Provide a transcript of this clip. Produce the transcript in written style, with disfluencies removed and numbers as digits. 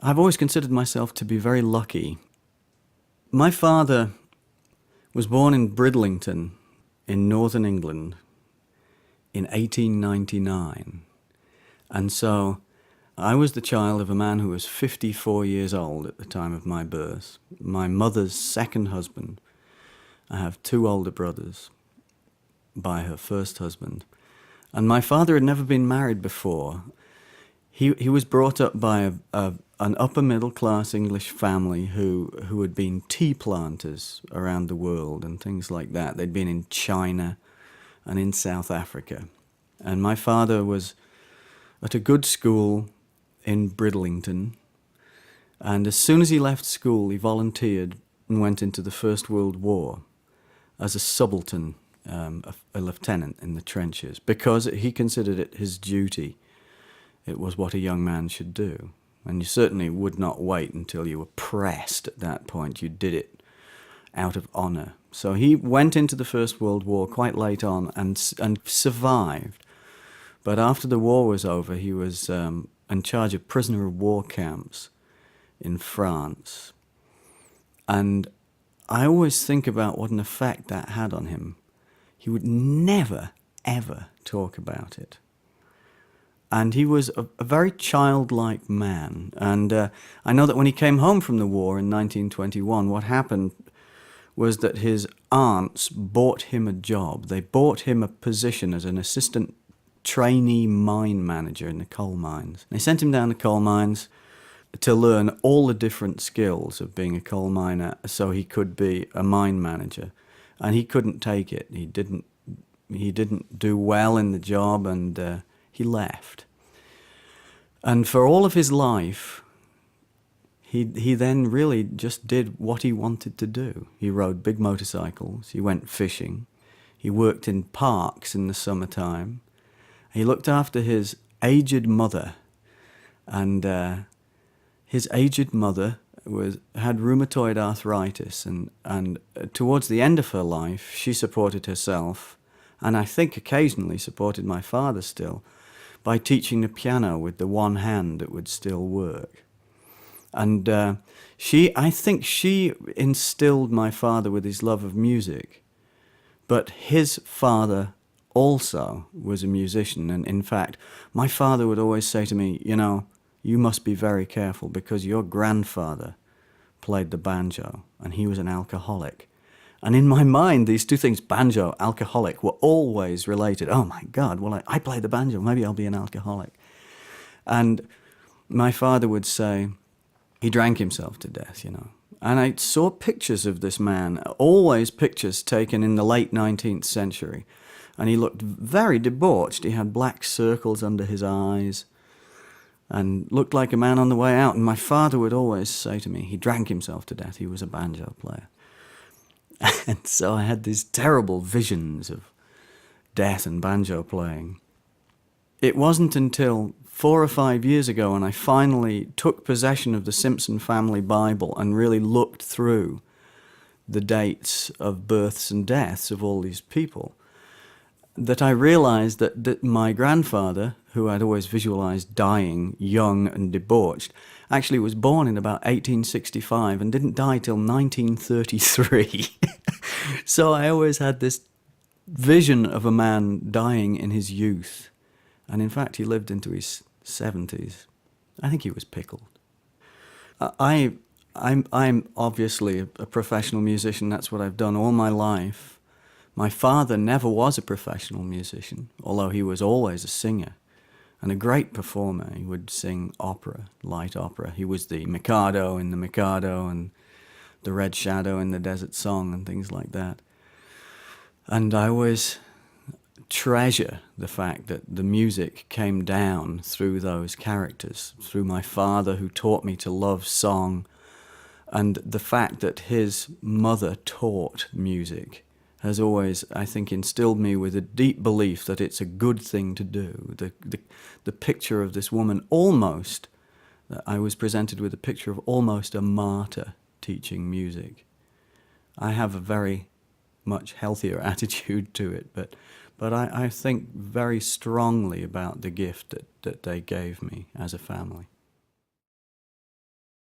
I've always considered myself to be very lucky. My father was born in Bridlington in northern England in 1899. And so I was the child of a man who was 54 years old at the time of my birth, my mother's second husband. I have two older brothers by her first husband. And my father had never been married before. He was brought up by an upper middle class English family who had been tea planters around the world and things like that. They'd been in China and in South Africa. And my father was at a good school in Bridlington. And as soon as he left school, he volunteered and went into the First World War as a subaltern, a lieutenant in the trenches, because he considered it his duty. It was what a young man should do. And you certainly would not wait until you were pressed at that point. You did it out of honor. So he went into the First World War quite late on and survived. But after the war was over, he was in charge of prisoner of war camps in France. And I always think about what an effect that had on him. He would never, ever talk about it. And he was a very childlike man. And I know that when he came home from the war in 1921, what happened was that his aunts bought him a job. They bought him a position as an assistant trainee mine manager in the coal mines. They sent him down to coal mines to learn all the different skills of being a coal miner so he could be a mine manager. And he couldn't take it. He didn't do well in the job, and he left. And for all of his life, he then really just did what he wanted to do. He rode big motorcycles, he went fishing, he worked in parks in the summertime, he looked after his aged mother, and his aged mother had rheumatoid arthritis, and towards the end of her life, she supported herself, and I think occasionally supported my father still, by teaching the piano with the one hand that would still work. And I think she instilled my father with his love of music, but his father also was a musician. And in fact, my father would always say to me, you must be very careful because your grandfather played the banjo and he was an alcoholic. And in my mind, these two things, banjo, alcoholic, were always related. Oh my God, well, I play the banjo, maybe I'll be an alcoholic. And my father would say, he drank himself to death, And I saw pictures of this man, always pictures taken in the late 19th century. And he looked very debauched. He had black circles under his eyes and looked like a man on the way out. And my father would always say to me, he drank himself to death, he was a banjo player. And so I had these terrible visions of death and banjo playing. It wasn't until 4 or 5 years ago when I finally took possession of the Simpson family Bible and really looked through the dates of births and deaths of all these people, that I realized that my grandfather, who I'd always visualized dying young and debauched, actually was born in about 1865 and didn't die till 1933. So I always had this vision of a man dying in his youth. And in fact, he lived into his 70s. I think he was pickled. I'm obviously a professional musician. That's what I've done all my life. My father never was a professional musician, although he was always a singer and a great performer. He would sing opera, light opera. He was the Mikado in the Mikado and the Red Shadow in the Desert Song and things like that. And I always treasure the fact that the music came down through those characters, through my father who taught me to love song, and the fact that his mother taught music has always, I think, instilled me with a deep belief that it's a good thing to do. The picture of this woman almost, I was presented with a picture of almost a martyr teaching music. I have a very much healthier attitude to it, but I think very strongly about the gift that they gave me as a family.